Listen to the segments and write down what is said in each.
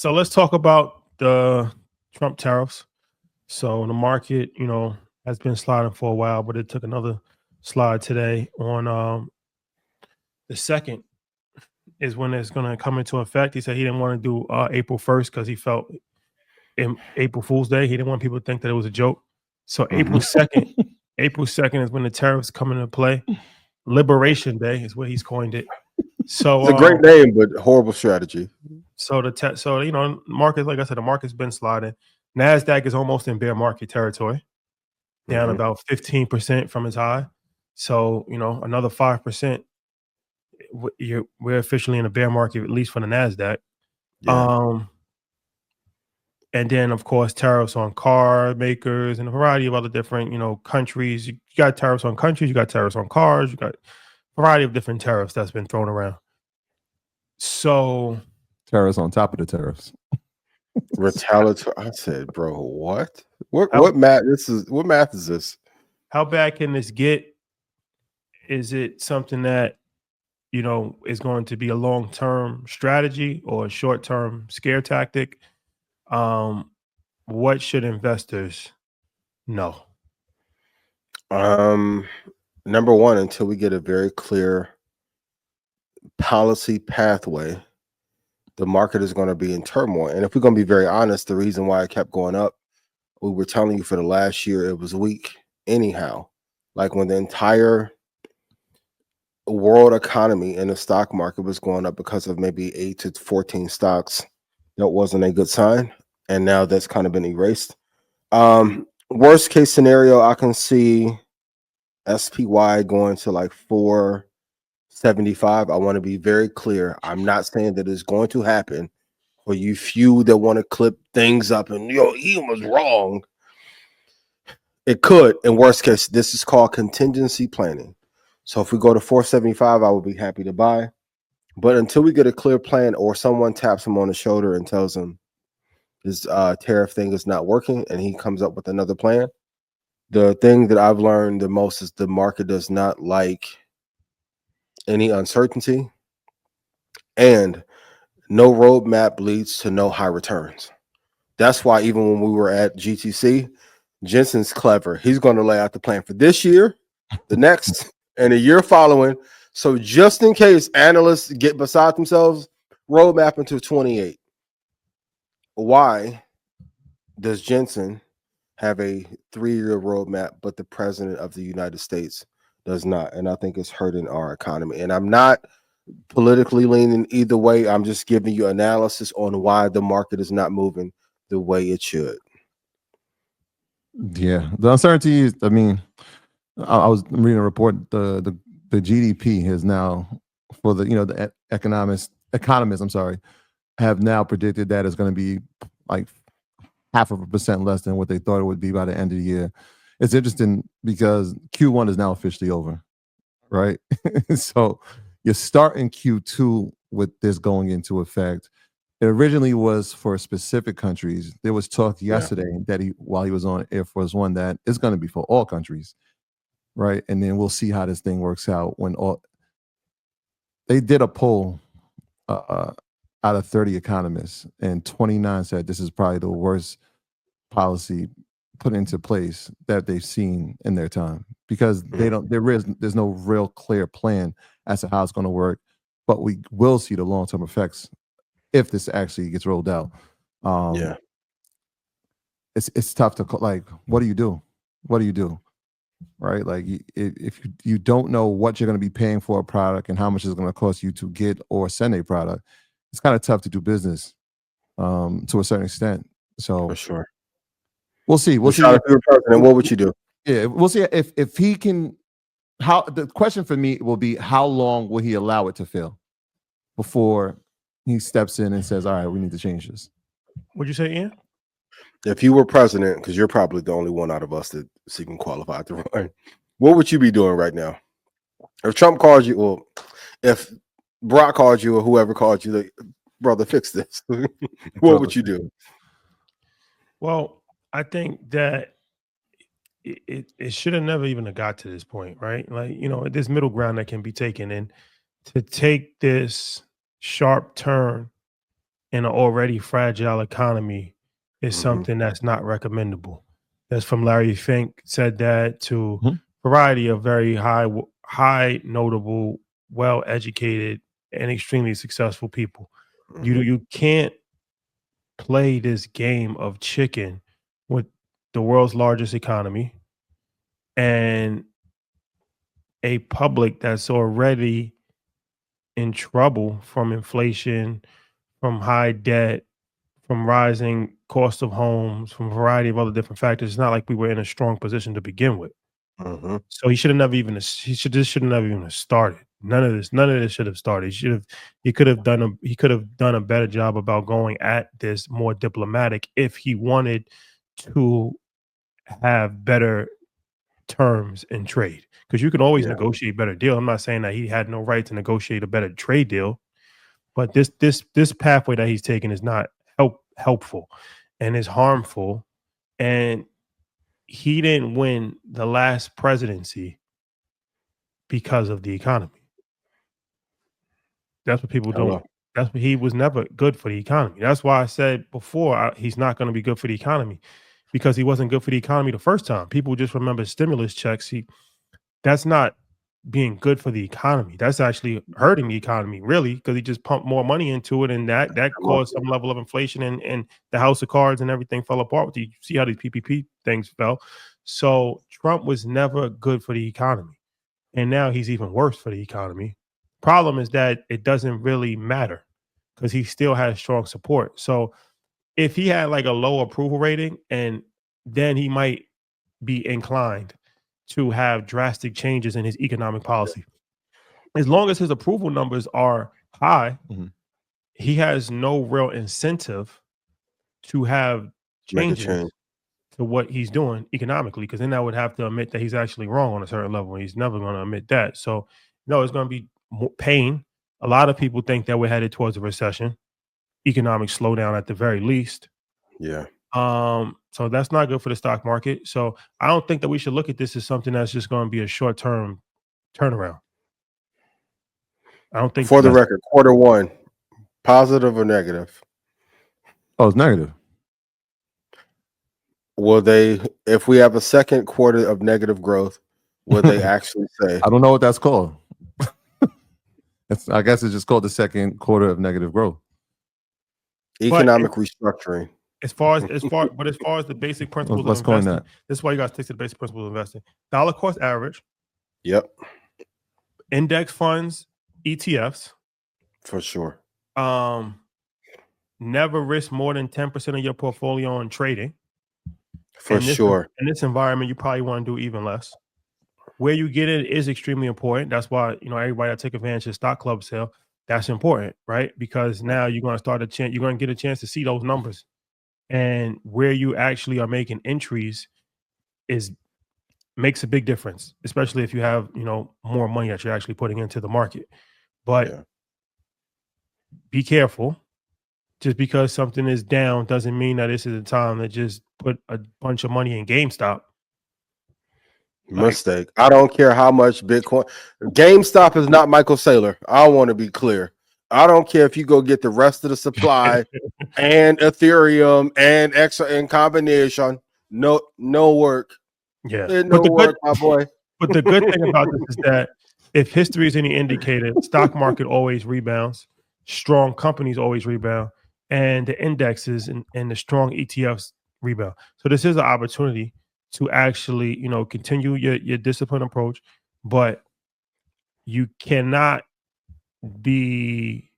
So let's talk about the Trump tariffs. So the market, has been sliding for a while, but it took another slide today on the second is when it's going to come into effect. He said he didn't want to do April 1st because he felt in April Fool's Day, he didn't want people to think that it was a joke. So April 2nd, April 2nd is when the tariffs come into play. Liberation Day is what he's coined it. So it's a great name, but horrible strategy. So market, like I said, the market's been sliding. NASDAQ is almost in bear market territory, down about 15% from its high. So, another 5%, we're officially in a bear market, at least for the NASDAQ. Yeah. And then, of course, tariffs on car makers and a variety of other different, countries. You got tariffs on countries, you got tariffs on cars, you got a variety of different tariffs that's been thrown around. So tariffs on top of the tariffs. Retaliatory. I said, bro, what? What math? What math is this? How bad can this get? Is it something that is going to be a long-term strategy or a short-term scare tactic? What should investors know? Number one, until we get a very clear policy pathway, the market is going to be in turmoil. And if we're going to be very honest, the reason why it kept going up, we were telling you for the last year, it was weak anyhow. Like when the entire world economy and the stock market was going up because of maybe 8 to 14 stocks, that wasn't a good sign. And now that's kind of been erased. Worst case scenario, I can see SPY going to like 475. I want to be very clear. I'm not saying that it's going to happen. For you few that want to clip things up and Ian was wrong. It could. In worst case, this is called contingency planning. So if we go to 475, I would be happy to buy. But until we get a clear plan or someone taps him on the shoulder and tells him his tariff thing is not working and he comes up with another plan, the thing that I've learned the most is the market does not like any uncertainty, and no roadmap leads to no high returns. That's why even when we were at GTC, Jensen's clever. He's going to lay out the plan for this year, the next, and the year following. So just in case analysts get beside themselves, roadmap until 28. Why does Jensen have a 3-year roadmap, but the president of the United States does not? And I think it's hurting our economy. And I'm not politically leaning either way. I'm just giving you analysis on why the market is not moving the way it should. Yeah, the uncertainty is, I I was reading a report, the GDP has now, for the economists, have now predicted that it's going to be like 0.5% less than what they thought it would be by the end of the year. It's interesting because Q1 is now officially over, right? So you're starting Q2 with this going into effect. It originally was for specific countries. There was talk yesterday that while he was on Air Force One, that it's going to be for all countries, right? And then we'll see how this thing works out when they did a poll out of 30 economists, and 29 said this is probably the worst policy put into place that they've seen in their time, because there's no real clear plan as to how it's going to work, but we will see the long-term effects if this actually gets rolled out. It's tough to like, what do you do? Right? Like if you don't know what you're going to be paying for a product and how much it's going to cost you to get or send a product, it's kind of tough to do business to a certain extent. So for sure, we'll see. We'll see. If you're president, what would you do? Yeah, we'll see if he can. How the question for me will be, how long will he allow it to fail before he steps in and says, all right, we need to change this? What'd you say, Ian? If you were president, because you're probably the only one out of us that's even qualified to run, what would you be doing right now? If Trump called you, or if Brock called you, or whoever called you, like, brother, fix this. What would you do? Well, I think that it should have never even got to this point, right? Like, this middle ground that can be taken, and to take this sharp turn in an already fragile economy is something that's not recommendable. That's from Larry Fink said that to Mhm. a variety of very high, notable, well-educated, and extremely successful people. You can't play this game of chicken with the world's largest economy and a public that's already in trouble from inflation, from high debt, from rising cost of homes, from a variety of other different factors. It's not like we were in a strong position to begin with. So he should have never even he should this should have never even have started. None of this should have started. He could have done a better job about going at this more diplomatic if he wanted to have better terms in trade. Because you can always Yeah. negotiate better deal. I'm not saying that he had no right to negotiate a better trade deal, but this pathway that he's taking is not helpful and is harmful. And he didn't win the last presidency because of the economy. That's what people don't. Hello. That's what he was never good for the economy. That's why I said before he's not going to be good for the economy because he wasn't good for the economy the first time. People just remember stimulus checks. That's not being good for the economy. That's actually hurting the economy, really, because he just pumped more money into it, and that Come on. caused some level of inflation, and the house of cards and everything fell apart. You see how these PPP things fell. So Trump was never good for the economy, and now he's even worse for the economy. Problem is that it doesn't really matter because he still has strong support. So if he had like a low approval rating, and then he might be inclined to have drastic changes in his economic policy. As long as his approval numbers are high, Mhm. he has no real incentive to have Make a changes change. to what he's doing economically, because then I would have to admit that he's actually wrong on a certain level. And he's never going to admit that. So, no, it's going to be pain. A lot of people think that we're headed towards a recession, economic slowdown at the very least. Yeah. So that's not good for the stock market. So I don't think that we should look at this as something that's just going to be a short-term turnaround. I don't think For the That's record, quarter one, positive or negative? oh, it's negative. Will they, if we have a second quarter of negative growth, will they actually say I don't know what that's called. I guess it's just called the second quarter of negative growth. economic restructuring? as far as the basic principles Let's of coin investing, that. this is why you guys stick to the basic principles of investing. Dollar cost average, Yep, index funds, ETFs, for sure. never risk more than 10% of your portfolio on trading. For sure. In this environment, you probably want to do even less. Where you get it is extremely important. That's why, everybody that take advantage of stock club sale, that's important, right? Because now you're going to you're going to get a chance to see those numbers. And where you actually are making entries makes a big difference, especially if you have, more money that you're actually putting into the market. But Yeah. be careful. Just because something is down doesn't mean that this is the time to just put a bunch of money in GameStop. Like, Mistake. I don't care how much Bitcoin. GameStop is not Michael Saylor. I want to be clear. I don't care if you go get the rest of the supply and Ethereum and extra in combination. No work. yeah. It no work, my boy. But the good thing about this is that if history is any indicator, stock market always rebounds, strong companies always rebound, and the indexes and the strong ETFs rebound. So this is an opportunity to actually, continue your disciplined approach, but you cannot be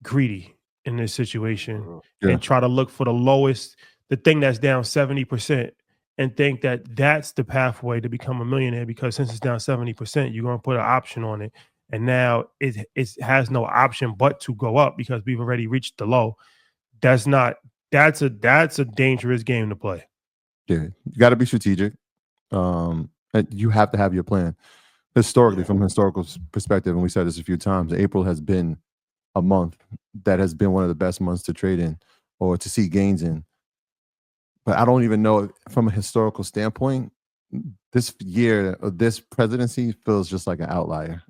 greedy in this situation Yeah. and try to look for the thing that's down 70%, and think that that's the pathway to become a millionaire, because since it's down 70%, you're going to put an option on it. And now it has no option but to go up because we've already reached the low. That's a dangerous game to play. Yeah. You got to be strategic. And you have to have your plan. Historically, from a historical perspective, and we said this a few times, April has been a month that has been one of the best months to trade in or to see gains in. But I don't even know from a historical standpoint, this year, this presidency feels just like an outliar.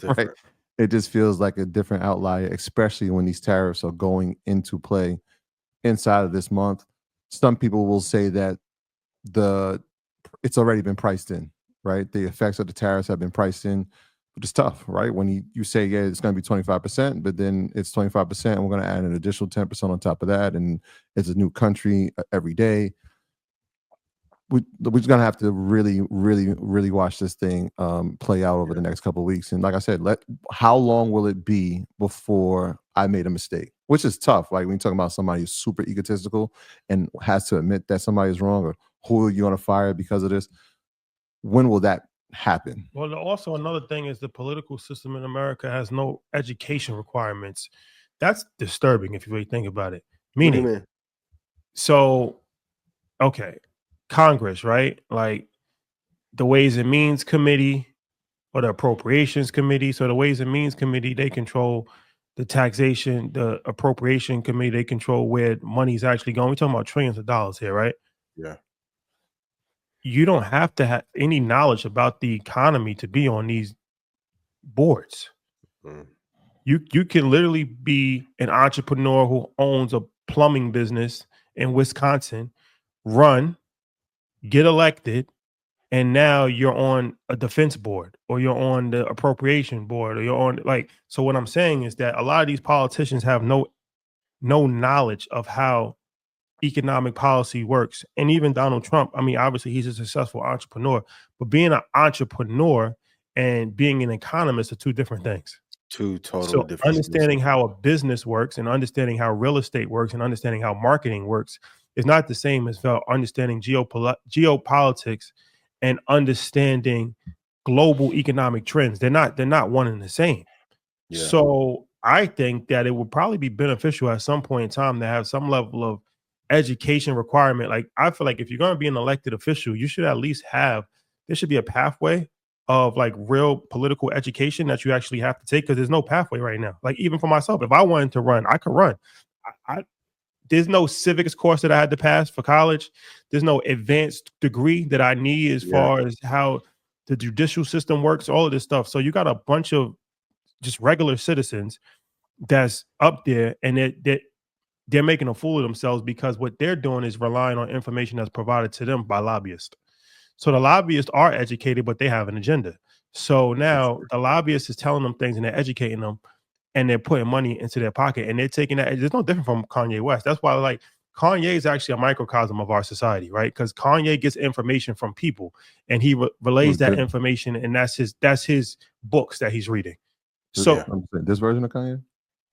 Right? it just feels like a different outlier, especially when these tariffs are going into play inside of this month. Some people will say that it's already been priced in, right? The effects of the tariffs have been priced in, but it's tough, right? When you say, yeah, it's going to be 25%, but then it's 25%, and we're going to add an additional 10% on top of that, and it's a new country every day. We're just gonna have to really, really, really watch this thing play out over the next couple of weeks. And like I said, how long will it be before I made a mistake? Which is tough. Like when you're talking about somebody who's super egotistical and has to admit that somebody's wrong, or who are you gonna fire because of this? When will that happen? Well, also another thing is the political system in America has no education requirements. That's disturbing if you really think about it. What do you Meaning, mean? so okay, Congress, right? Like the Ways and Means Committee or the Appropriations Committee. So the Ways and Means Committee, they control the taxation. The Appropriation Committee, they control where money's actually going. We're talking about trillions of dollars here, right? Yeah. You don't have to have any knowledge about the economy to be on these boards. Mm. You can literally be an entrepreneur who owns a plumbing business in Wisconsin, get elected, and now you're on a defense board, or you're on the appropriation board, or you're on so what I'm saying is that a lot of these politicians have no knowledge of how economic policy works. And even Donald Trump, I mean, obviously he's a successful entrepreneur, but being an entrepreneur and being an economist are two different things. Two totally So different understanding things. how a business works and understanding how real estate works and understanding how marketing works is not the same as understanding geopolitics and understanding global economic trends. They're not one and the same. Yeah. So I think that it would probably be beneficial at some point in time to have some level of education requirement. Like I feel like if you're going to be an elected official, you should at least there should be a pathway of like real political education that you actually have to take, because there's no pathway right now. Like even for myself, if I wanted to run, I could run. There's no civics course that I had to pass for college. There's no advanced degree that I need as far as how the judicial system works, all of this stuff. So you got a bunch of just regular citizens that's up there, and they're making a fool of themselves because what they're doing is relying on information that's provided to them by lobbyists. So the lobbyists are educated, but they have an agenda. So now the lobbyist is telling them things and they're educating them, and they're putting money into their pocket, and they're taking that. It's no different from Kanye West. That's why like Kanye is actually a microcosm of our society, right? Because Kanye gets information from people, and he relays that information, and that's his books that he's reading. So this version of Kanye,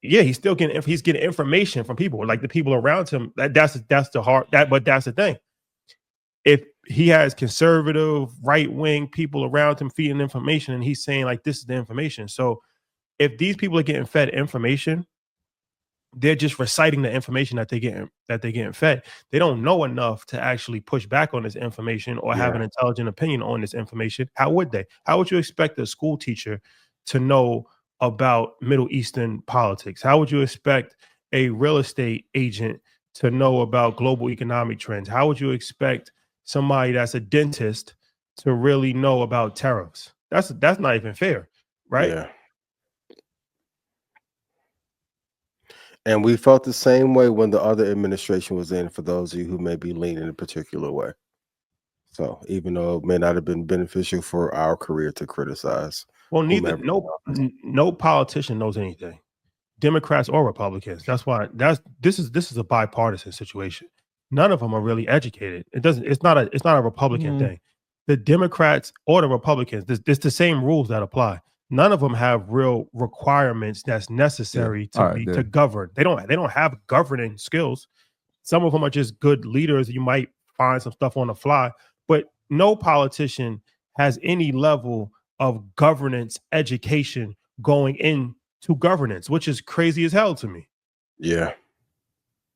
yeah, he's getting information from people, like the people around him. That's the thing. If he has conservative, right wing people around him feeding information, and he's saying like this is the information. So if these people are getting fed information, they're just reciting the information that they're getting fed. They don't know enough to actually push back on this information or have an intelligent opinion on this information. How would they? How would you expect a school teacher to know about Middle Eastern politics? How would you expect a real estate agent to know about global economic trends? How would you expect somebody that's a dentist to really know about tariffs? That's not even fair, right? Yeah. And we felt the same way when the other administration was in, for those of you who may be leaning a particular way. So even though it may not have been beneficial for our career to criticize. Well, no politician knows anything, Democrats or Republicans. That's why this is a bipartisan situation. None of them are really educated. It's not a Republican thing. The Democrats or the Republicans, it's the same rules that apply. None of them have real requirements that's necessary to govern. They don't have governing skills. Some of them are just good leaders. You might find some stuff on the fly, but no politician has any level of governance education going into governance, which is crazy as hell to me. Yeah.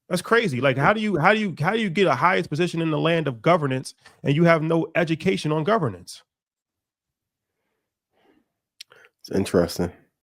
That's crazy. Like, how do you get a highest position in the land of governance and you have no education on governance? It's interesting.